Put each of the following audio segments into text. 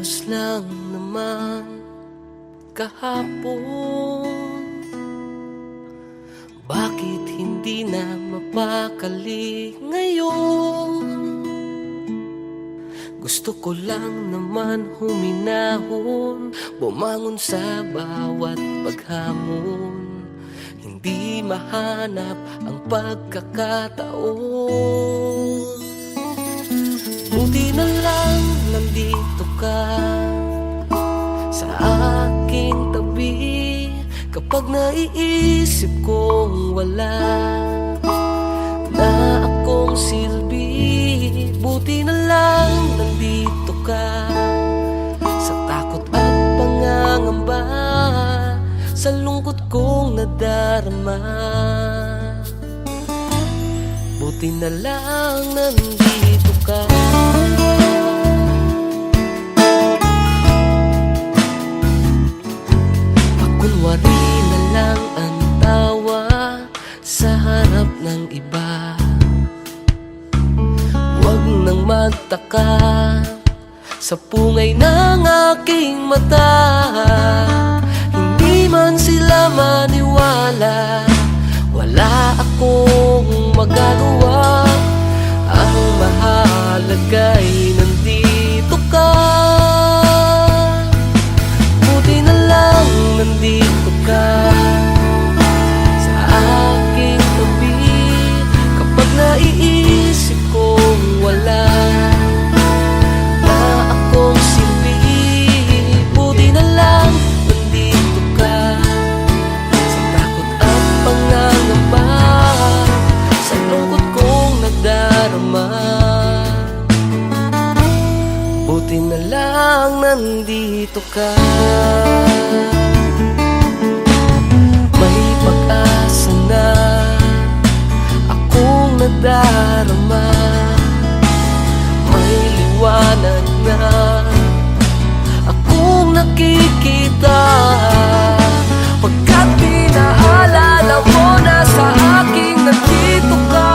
Ayos lang naman kahapon, bakit hindi na mapakali ngayon? Gusto ko lang naman huminahon, bumangon sa bawat paghamon, hindi mahanap ang pagkakataon. Buti na lang nandito ka sa aking tabi, kapag naiisip kong wala na akong silbi. Buti na lang nandito ka sa takot at pangangamba, sa lungkot kong nadarama. Buti na lang nandito ka. Pakunwari na lang ang tawa sa harap ng iba. Huwag nang magtaka sa pungay ng aking mata. Hindi man sila maniwala, wala akong magagawa. Ang mahalaga'y nandito ka. Buti na lang nandito ka sa aking tabi, kapag naiisip kong wala na akong silbi. Buti na lang nandito ka sa takot at pangangamba, sa lungkot kong nadarama. Buti na lang nandito ka. May pag-asa na akong nadarama, may liwanag na akong nakikita, pagkat pinaalala mo na sa aking nandito ka.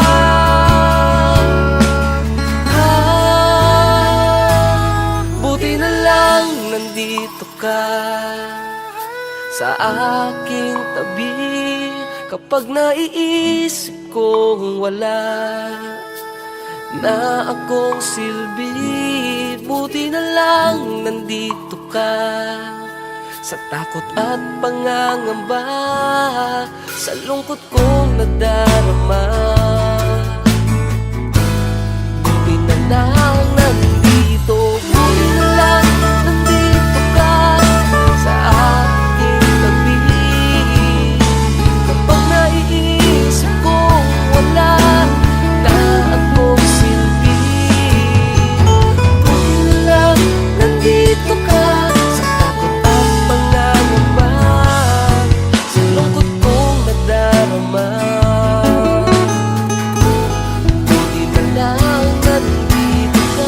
Buti na lang nandito ka sa aking tabi, kapag naiisip kong wala na akong silbi. Buti na lang nandito ka sa takot at pangangamba, sa lungkot kong nadarama. Buti na lang nandito, buti na lang nandito ka sa aking tabi, kapag naiisip kong wala na akong silbi. Buti na lang nandito ka sa takot at pangangamba, sa lungkot kong nadarama. Buti na lang nandito ka.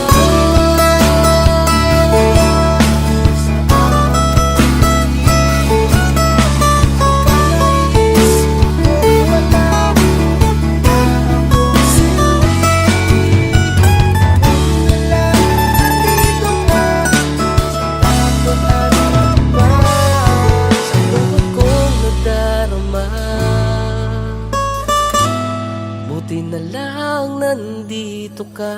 Buti na lang nandito ka.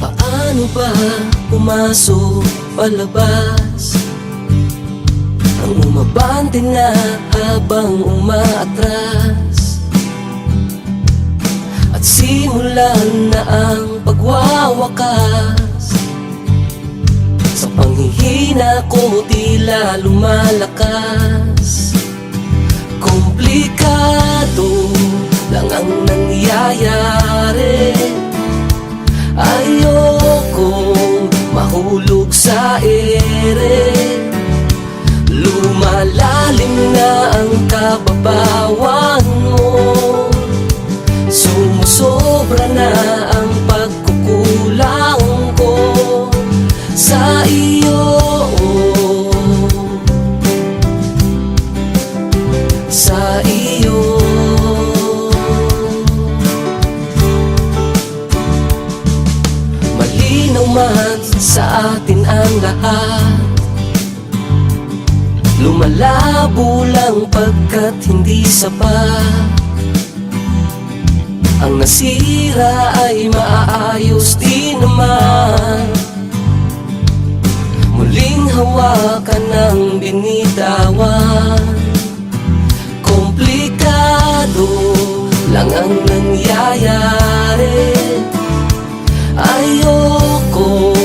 Paano ba pumasok palabas ang umabante na habang umaatras, at simulan na ang pagwawakas sa panghihina ko, tila lumalakas. Komplikado lang ang nangyayari, ayokong mahulog sa ere. Lumalalim na ang kababawan mo, sumusobra na ang pagkukulang ko sa iyo, sa iyo. Malinaw man sa atin ang lahat, lumalabo lang pagkat hindi sapat. Ang nasira ay maaayos din naman. Muling hawakan ng binitawan. Komplikado lang ang nangyayari. Ayoko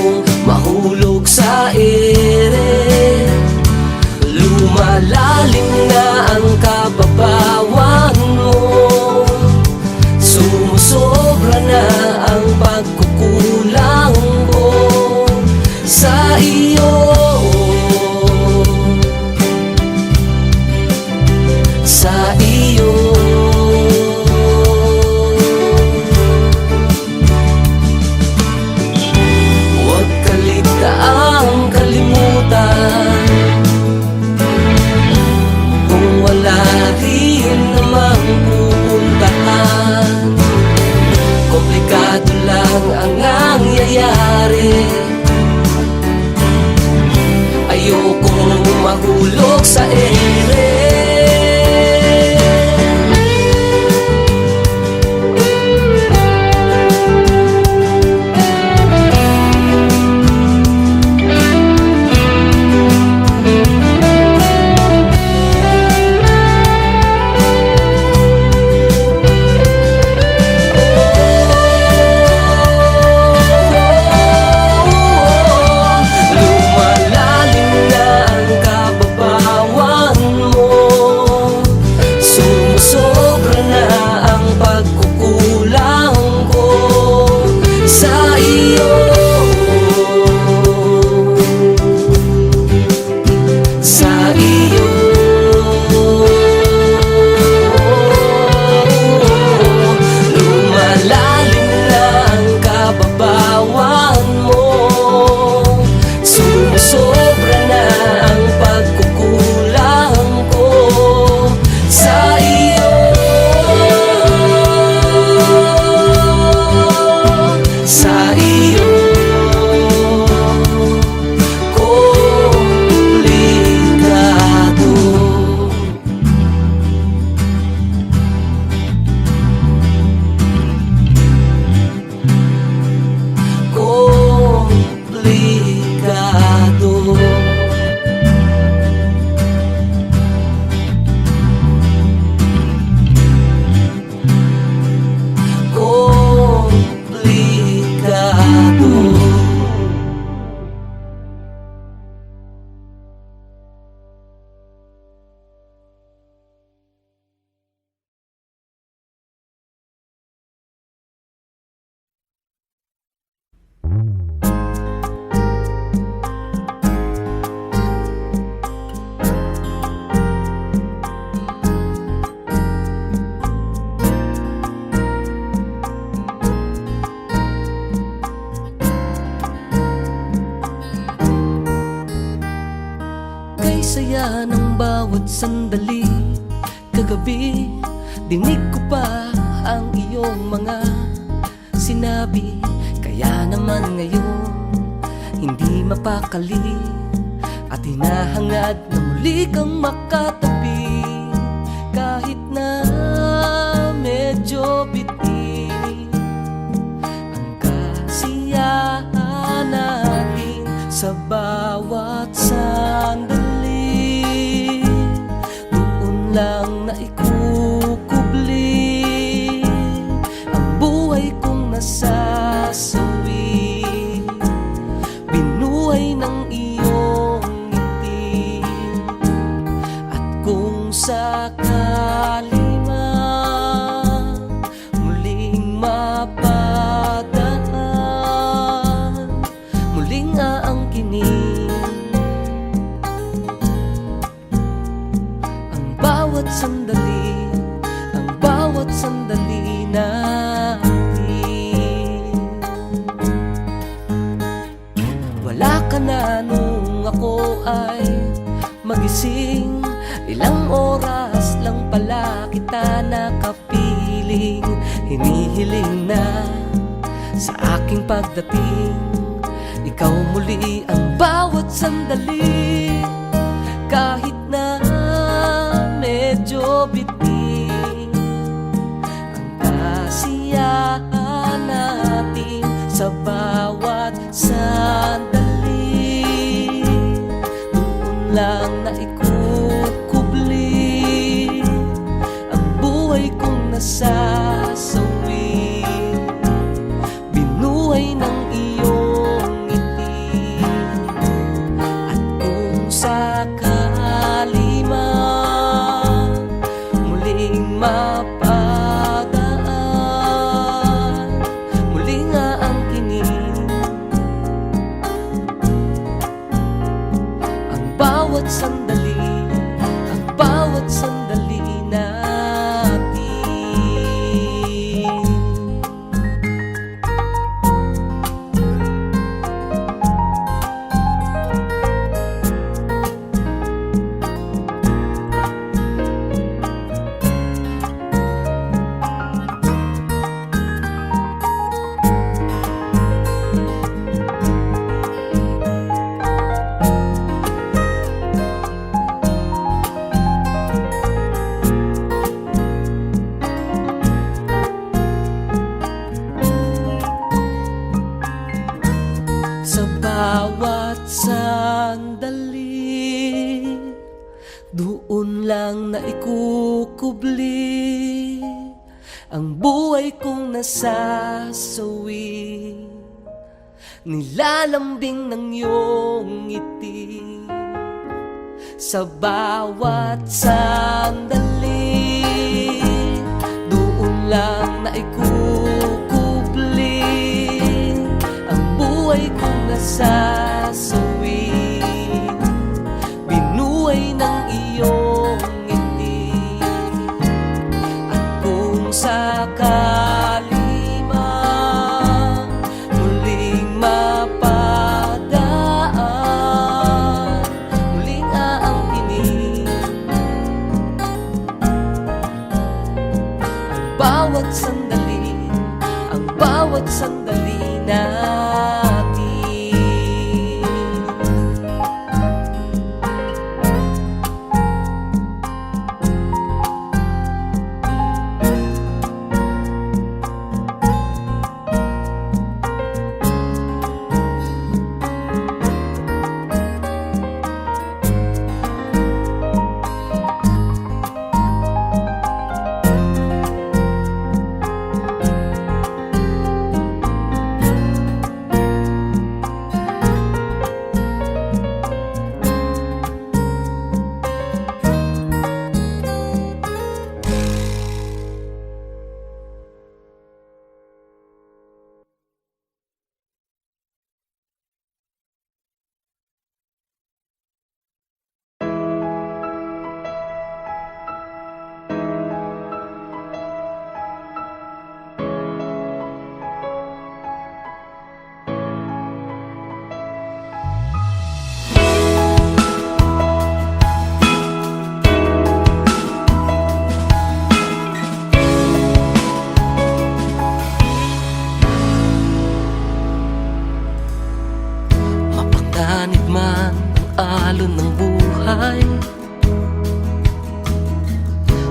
mahulog sa ere. Lumalalim na ang kababawan mo, sumusobra na ang pagkukulang ko sa iyo, sa iyo. Huwag kaligtaang kalimutan, kung wala rin namang pupuntahan. Komplikado lang ang nangyayari. Ayokong mahulog sa ere. Saya ng bawat sandali. Kagabi, dinig ko pa ang iyong mga sinabi. Kaya naman ngayon, hindi mapakali at hinahangad na muli kang makatabi. Kahit na medyo bitin ang kasiyahan natin sa bawat sandali, lang na ikukubli ang buhay kong nasasawi. Binuhay ng iyong ngiti, at kung sakali man muling mapadaan, muling ay magising. Ilang oras lang pala kita nakapiling. Hinihiling na sa aking pagdating, ikaw muli ang bawat sandali. Kahit na medyo bitin ang kasiyahan natin sa bawat sandali, doon lang naikukubli ang buhay kong nasasawi. Binuhay ng iyong ngiti, at kung sakali man muling mapadaan, muli nga ang kinig, ang bawat sandali, ang bawat sandali natin. Sa bawat sandali, doon lang naikukubli ang buhay kong nasasawi. Nilalambing ng iyong ngiti sa bawat sandali, doon lang naikukubli ang buhay kong nasasawi. Binuhay ng iyong ngiti, at kung sakali man muling mapadaan, muli nga ang tinig, ang bawat sandali, ang bawat sandali natin. Mapanganib man ang alon ng buhay,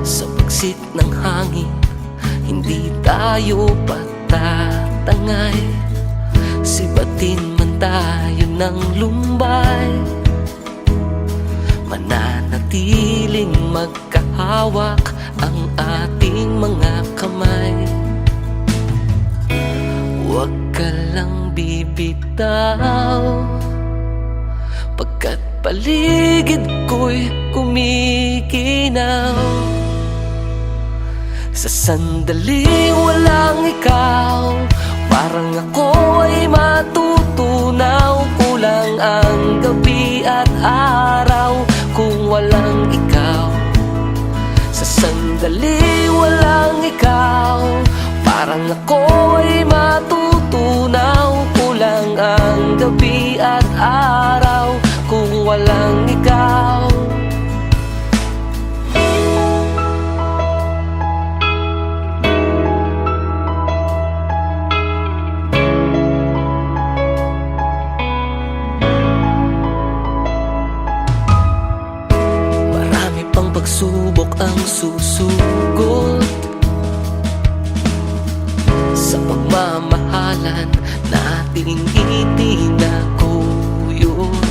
sa pagsit ng hangin hindi tayo patatangay. Sibatin man tayo ng lumbay, mananatiling magkahawak ang ating mga kamay. Huwag ka lang bibitaw, pagkat paligid ko'y kumikinaw. Sa sandaling walang ikaw, parang ako ay matutunaw. Kulang ang gabi at araw kung walang ikaw. Sa sandaling walang ikaw, parang ako ay matutunaw. Kulang ang gabi at araw kung walang ikaw. Marami pang pagsubok ang susugod sa pagmamahalan nating itinaguyod.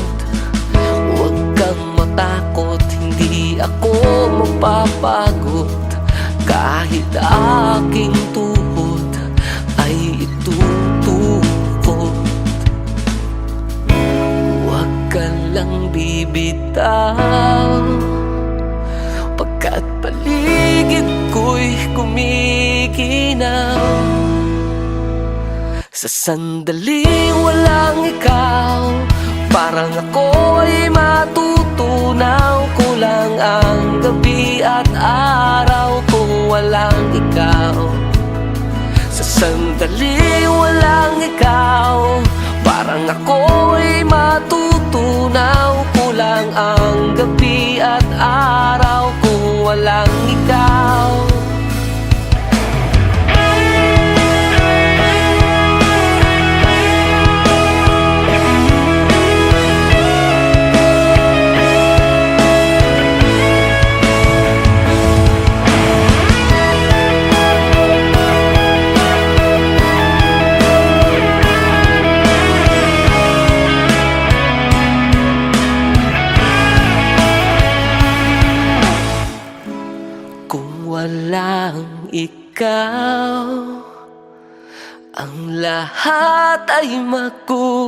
Huwag kang matakot, hindi ako mapapagod. Kahit aking tuhod ay itutukod. Huwag ka lang bibitaw, pagkat paligid ko'y kumikinaw. Sa sandaling walang ikaw, parang ako ay matutunaw. Kulang ang gabi at araw kung walang ikaw. Sa sandaling walang ikaw, parang ako ay matutunaw. Kulang ang gabi at araw kung walang ikaw. Walang ikaw, ang lahat ay magugunaw.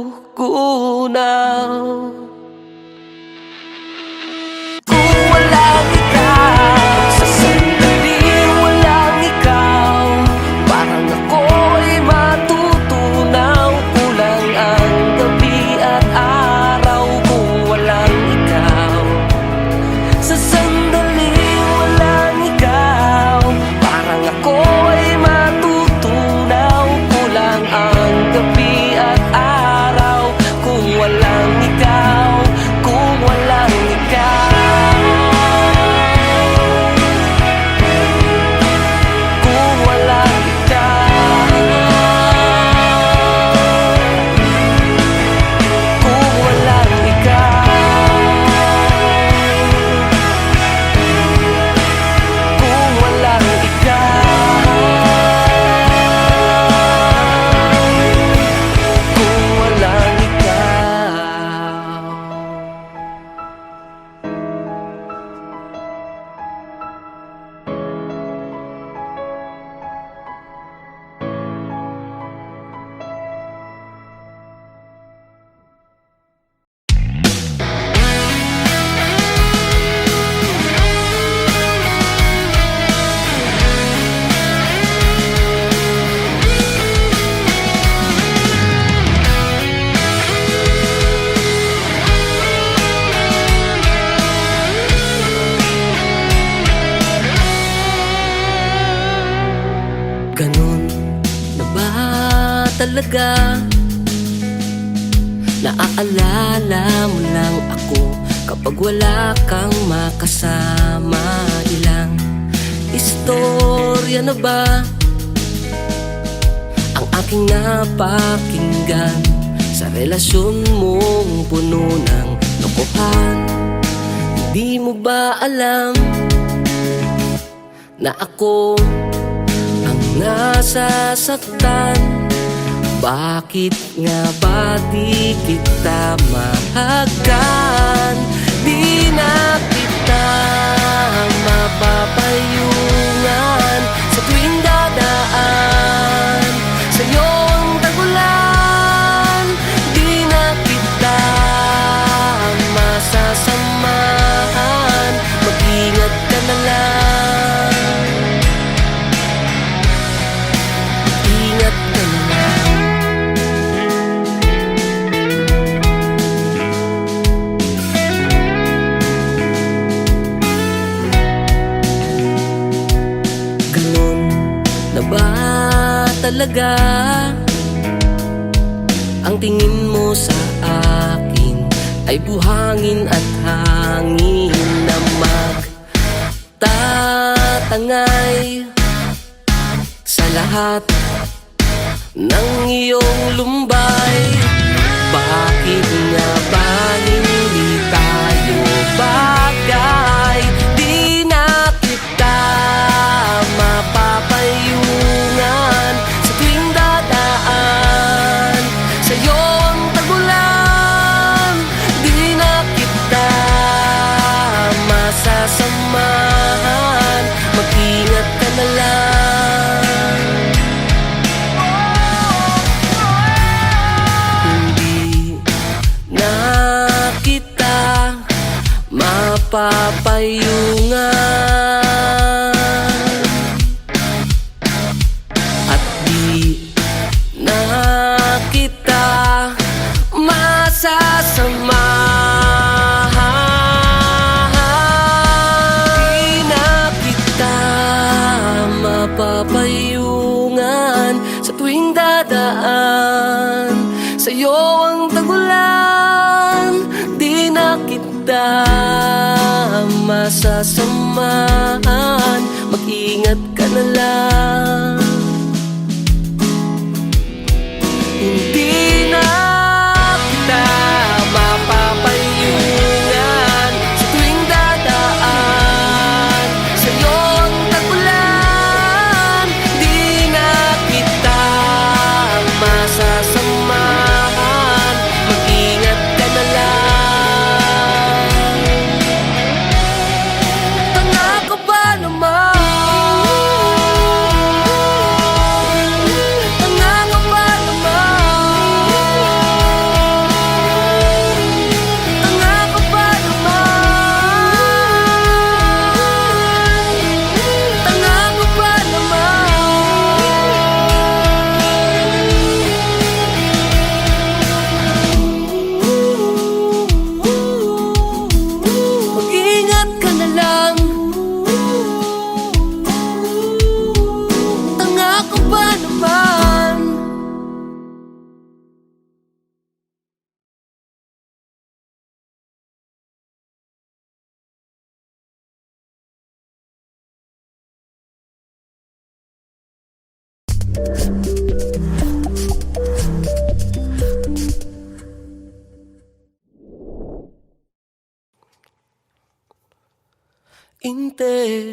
Kung walang ikaw, sa sandaling walang ikaw, parang ako ay matutunaw. Kulang ang gabi at araw kung walang ikaw. Sa sandaling walang ikaw, parang ako ay matutunaw. Kulang ang gabi at araw kung walang ikaw. Kung walang ikaw, kung walang ikaw, kung walang ikaw, kung walang ikaw, kung walang ikaw. Ganun na ba talaga? Naaalala mo lang ako kapag wala kang makasama. Ilang istorya na ba ang aking napakinggan sa relasyon mong puno ng lokohan? Hindi mo ba alam na ako ang nasasaktan? Bakit nga ba di kita mahagkan? Di na kita mapapayungan sa tuwing dadaan sa iyong tagulan. Di na kita masasamahan, mag-ingat ka na lang. Ingat ka na lang. Ganun na ba talaga ang tingin mo sa akin ay buhangin at hangin na magtatangay sa lahat ng iyong lumbay. Bakit nga ba hindi tayo bagay? Di na kita mapapayungan sa tuwing dadaan sa'yo ang tagulan. Di na kita masasamahan, mag-ingat ka na lang. Hindi na kita mapapayungan at di na kita masasamahan. Di na kita mapapayungan sa tuwing dadaan sa'yo ang tagulan. Di na kita masasamahan, mag-ingat ka na lang. Hindi na kita mapapayungan sa tuwing dadaan sa'yo ang tagulan. Di na kita masasamahan, mag-ingat ka na lang. Tanga ka ba naman? Tanga ka ba naman? Tanga ka ba naman? Tanga ka ba naman? Mag-ingat ka na lang. Tanga ka ba naman?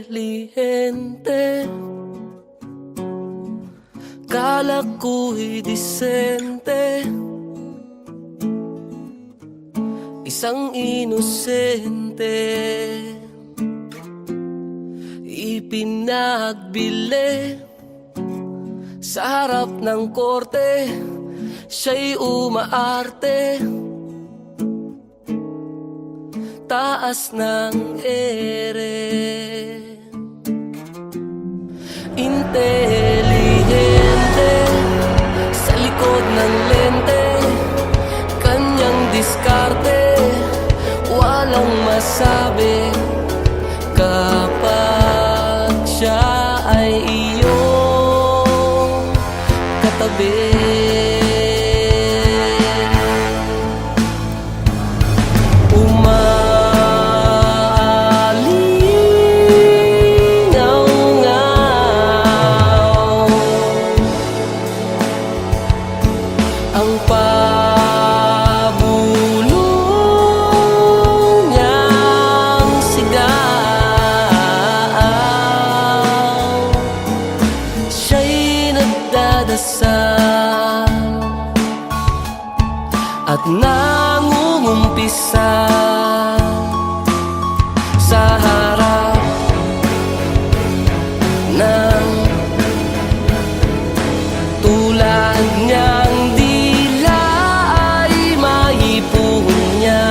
Intelihente, kala ko'y disente, isang inosente, ipinagbili sa harap ng korte, siya'y umaarte, taas ng ere. Intelihente, sa likod ng lente, kanyang diskarte, walang masabi kapag siya ay iyong katabi. Ang pabulong niyang sigaw, siya'y nagdadasal at nangungumpisa sa harap ng tulad niyang dila ay maipunya.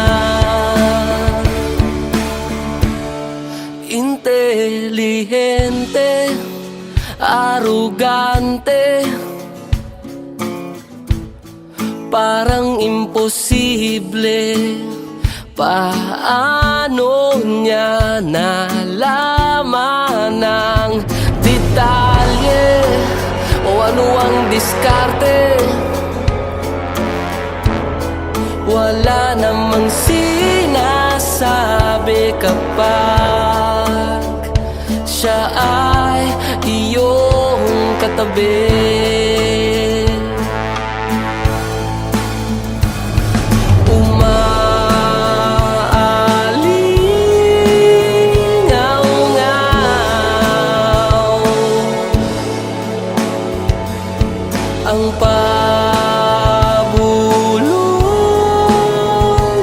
Intelihente, arugante, parang imposible. Paano niya nalaman ang detalye o ano ang diskarte wala namang sinasabi kapag siya ay iyong katabi. Ang pabulong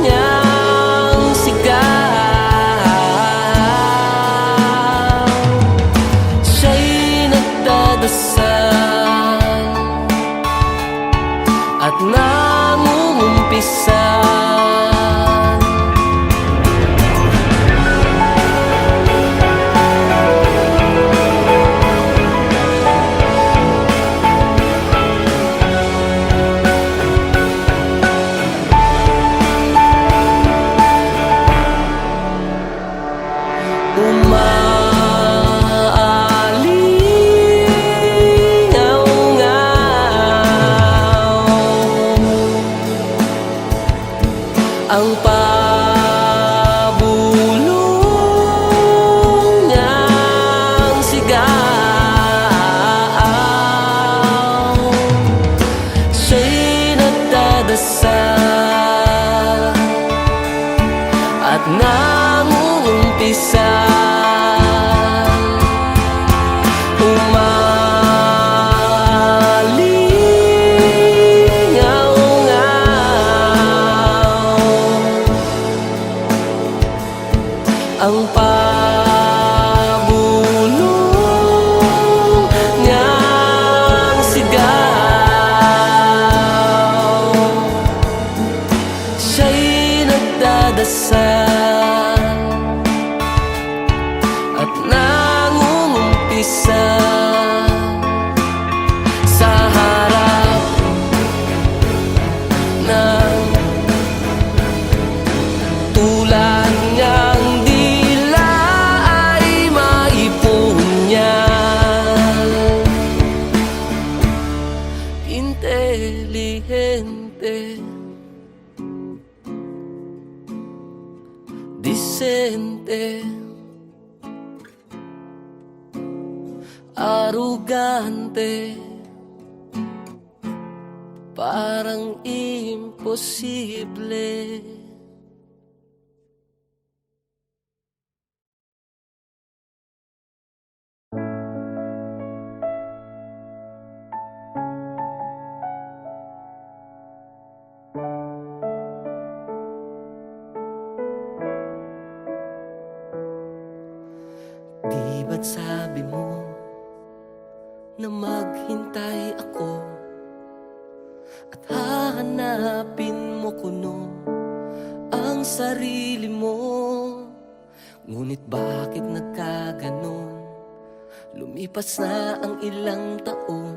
niyang sigaw, siya'y nagdadasal at nangungumpisan. Ang pabulong niyang sigaw, siya'y nagdadasal at nangungumpisan. Ang pabulong niyang sigaw, siya'y nagdadasal at nangungumpisan sa harap ng tulad niyang inteligente, disente, arugante, parang imposible. Di ba't sabi mo na maghintay ako at hahanapin mo kuno ang sarili mo? Ngunit bakit nagkaganon? Lumipas na ang ilang taon.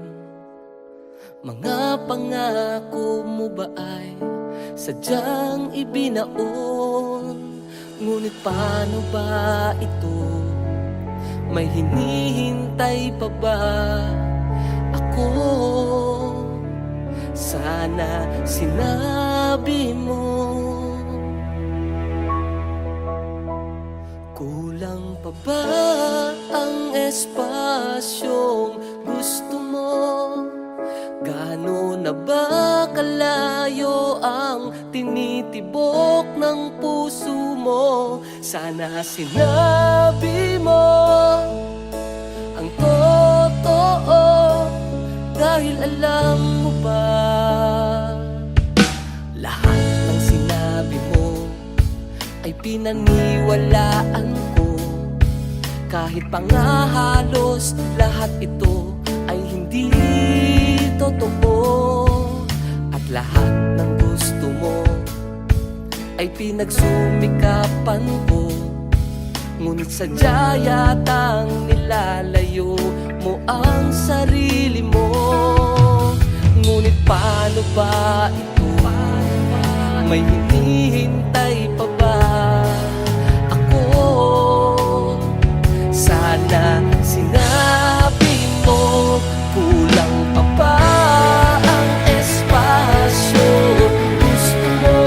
Mga pangako mo ba ay sadyang ibinaon? Ngunit paano ba ito? May hinihintay pa ba ako? Sana sinabi mo. Kulang pa ba ang espasyong gusto mo? Gaano na ba kalayo ang tinitibok ng puso mo? Sana sinabi mo ang totoo, dahil alam mo ba, lahat ng sinabi mo ay pinaniwalaan ko. Kahit pa nga halos lahat ito ay hindi totoo, at lahat ng gusto mo ay pinagsumikapan ko. Ngunit sadya yatang nilalayo mo ang sarili mo. Ngunit paano ba ito? May hinihintay pa ba ako? Sana sinabi mo. Kulang pa ba ang espasyo gusto mo?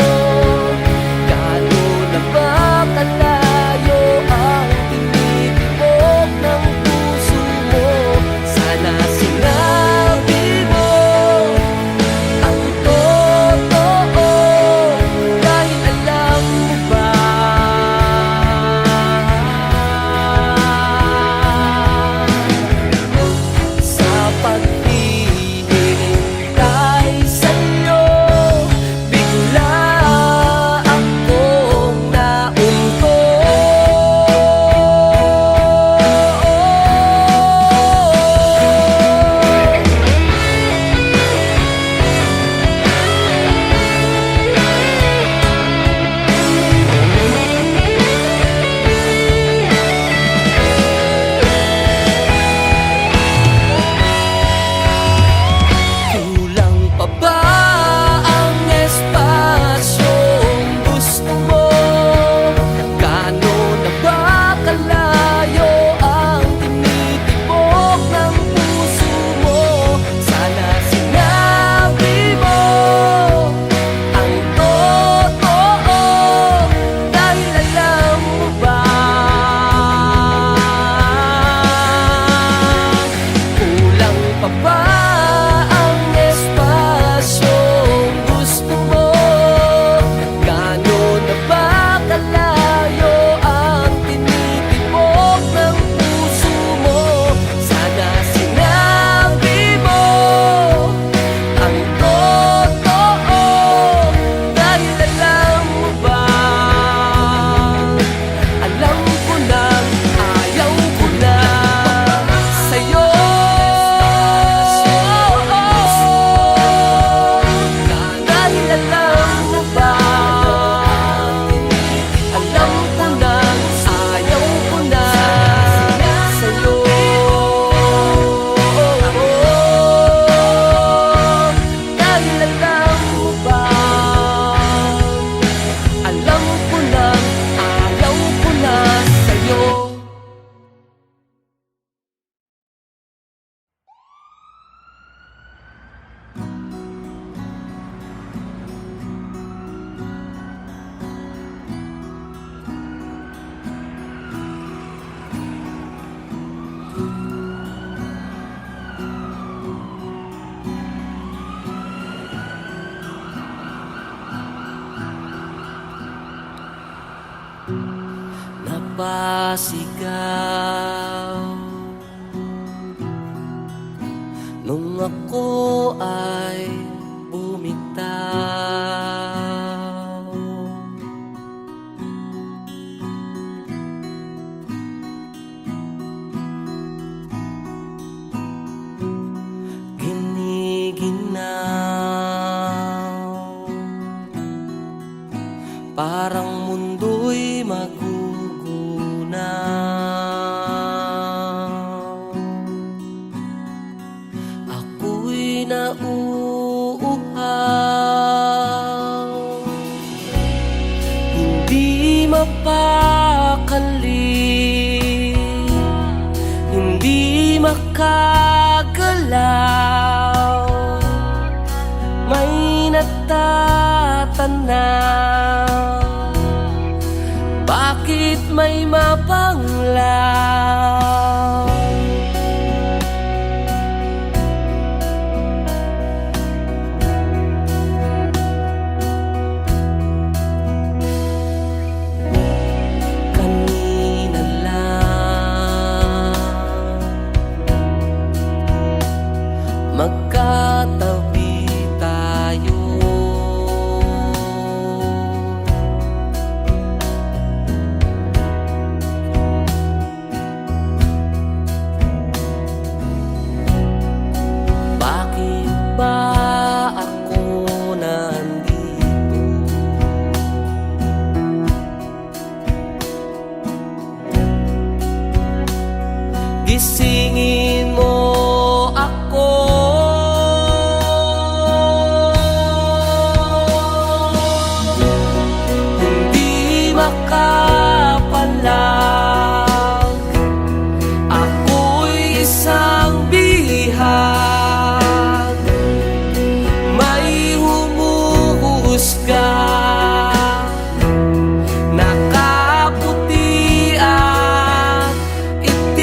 nagpasigaw nung ako ay bumitaw. Giniginaw, parang mundo'y magugunaw. Ako'y nauuhaw, hindi mapakali, hindi makagalaw. May natatanaw, bakit may mapanglaw? Kanina lang magkatabi tayo, bakit ba ako nandito? Gisingin mo ako, hindi makapalag. Ako'y isang bihag, may humuhusga, nakaputi at itim.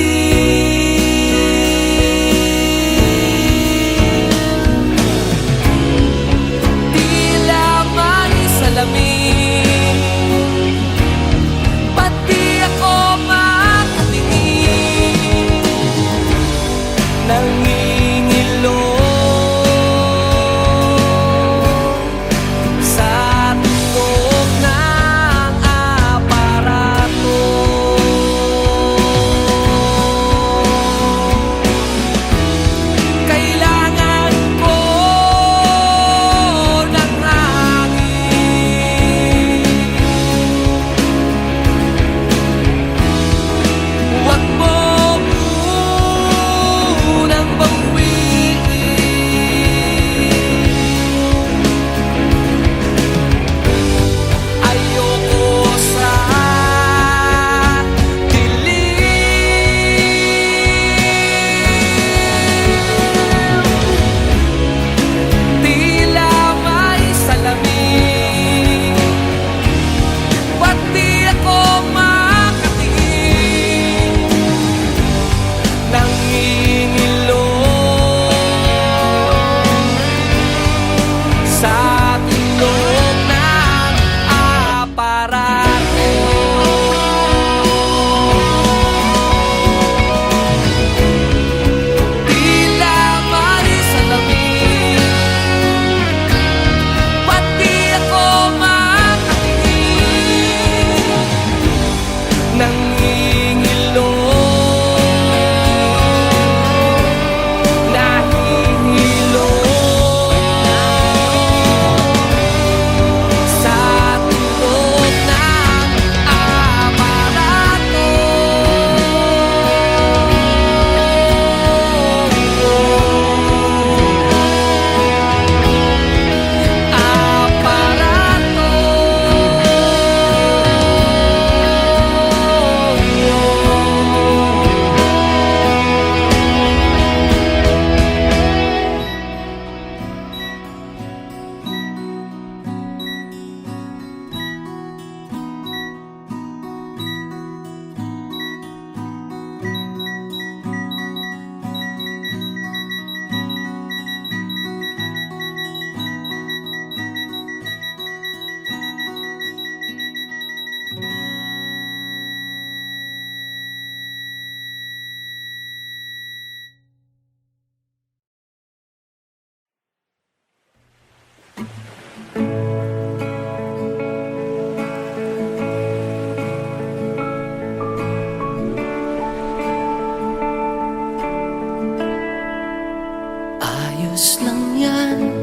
Ayos lang yan.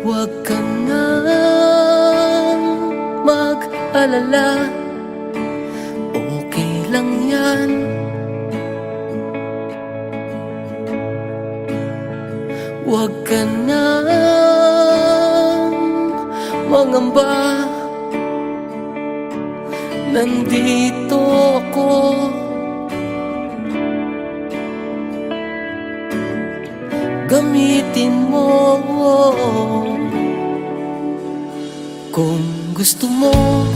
Huwag ka nang mag-alala, okay lang yan. Huwag ka nang mangamba, nandito ako. Gamitin mo kung gusto mo.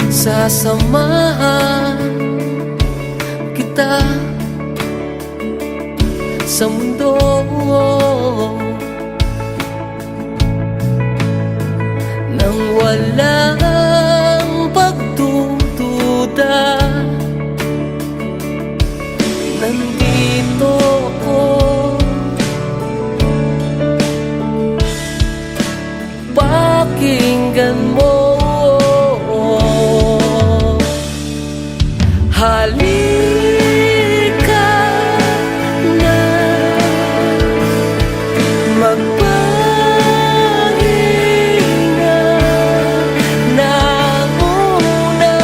Sasamahan kita sa mundo nang walang pagdududa. Nandito ako, pakinggan mo. Halika na, magpahinga na muna.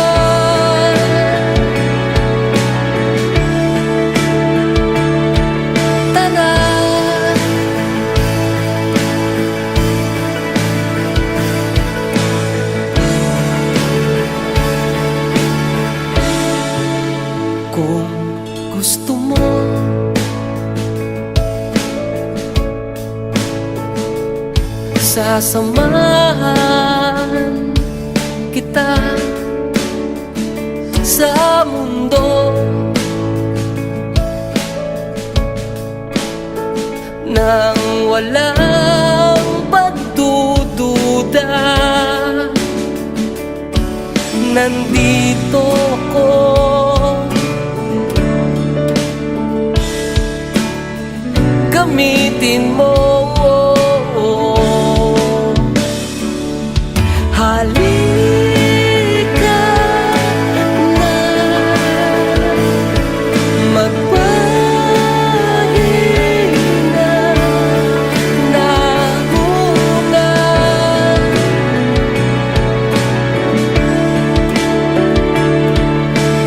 Tara, kung gusto mo, sasamahan kita sa mundo nang walang pagdududa. Nandito ko, gamitin mo. Halika na, magpahinga na muna.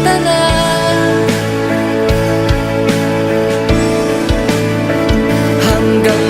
Tara, hanggang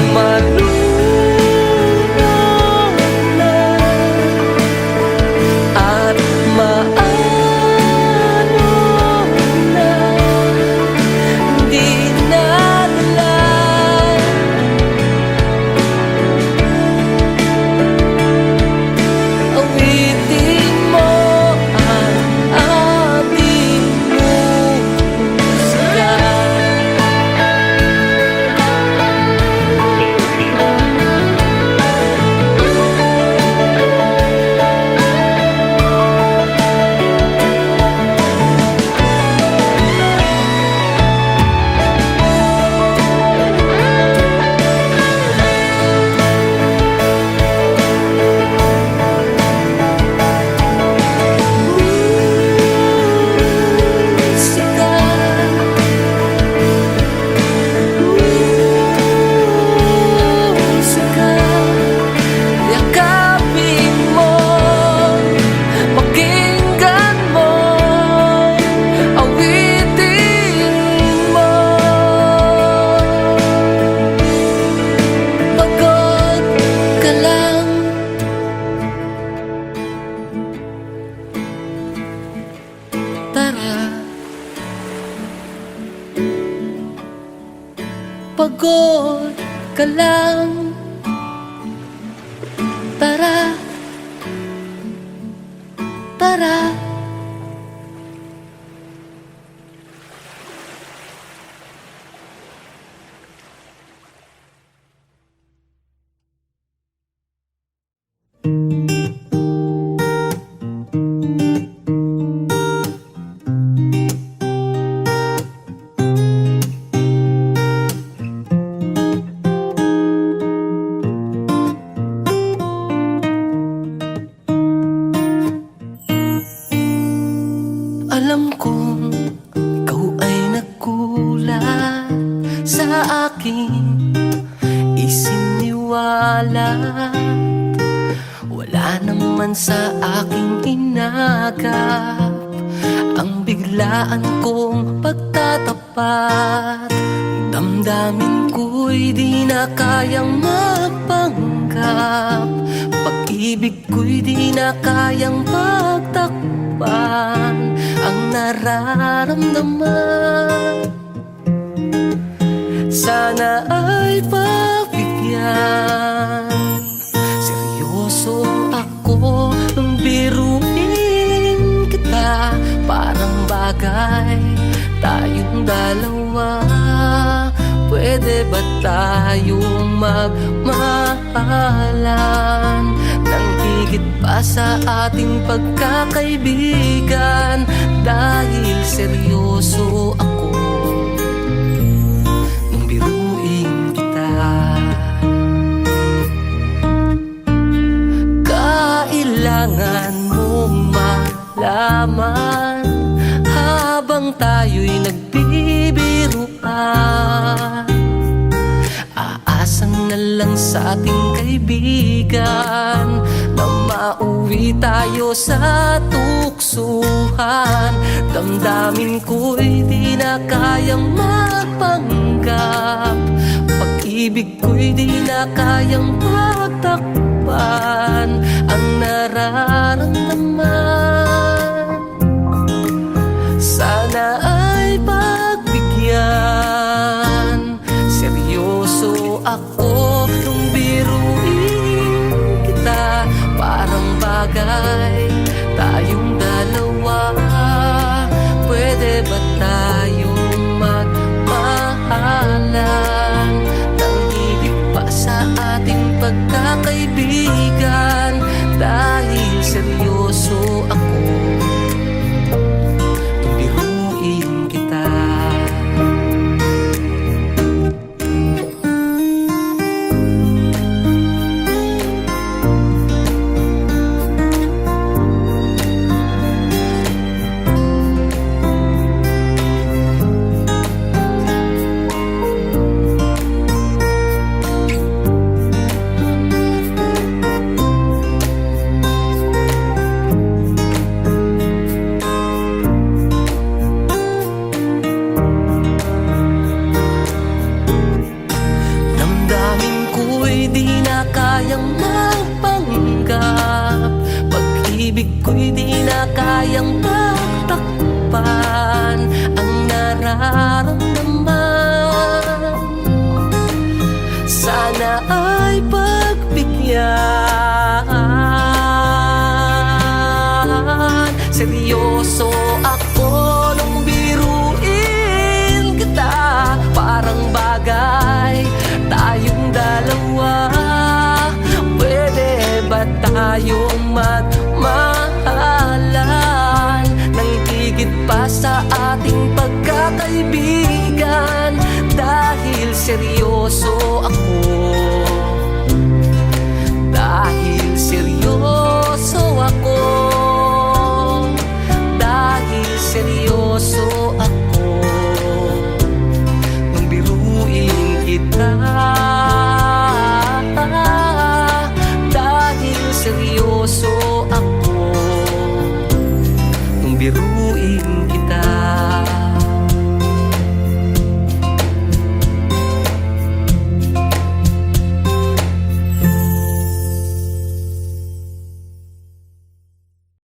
malat. Wala naman sa aking inagap ang biglaan kong pagtatapat. Damdamin ko'y di na kayang magpanggap, pag-ibig ko'y di na kayang pagtakpan. Ang nararamdaman sana ay pagbigyan. Seryoso ako nung biruin kita, parang bagay tayong dalawa. Pwede ba tayong magmahalan nang higit pa sa ating pagkakaibigan? Dahil seryoso ako nung biruin kita. Kailangan mong malaman habang tayo'y nagbibiruan, aasang na lang sa ating kaibigan na mauwi tayo sa tuksuhan. Damdamin ko'y di na kayang magpanggap, pag-ibig ko'y di na kayang pagtakpan. Ang nararamdaman sana ay pagbigyan. Seryoso ako nung biruin kita, parang bagay tayong dalawa. Pwede ba tayong magmahalan nang higit pa sa ating pagkakaibigan? Dahil seryoso ako nung biruin kita. Kayang magpanggap, pag-ibig ko'y di na kayang pagtakpan. Ang nararamdaman sana ay pagbigyan. Seryoso ako nung biruin kita, parang bagay tayong dalawa. Pwede ba tayong magmahalan nang higit pa sa ating pagkakaibigan? Dahil seryoso ako, dahil seryoso ako, dahil seryoso ako nung biruin kita. Seryoso ako nung biruin kita.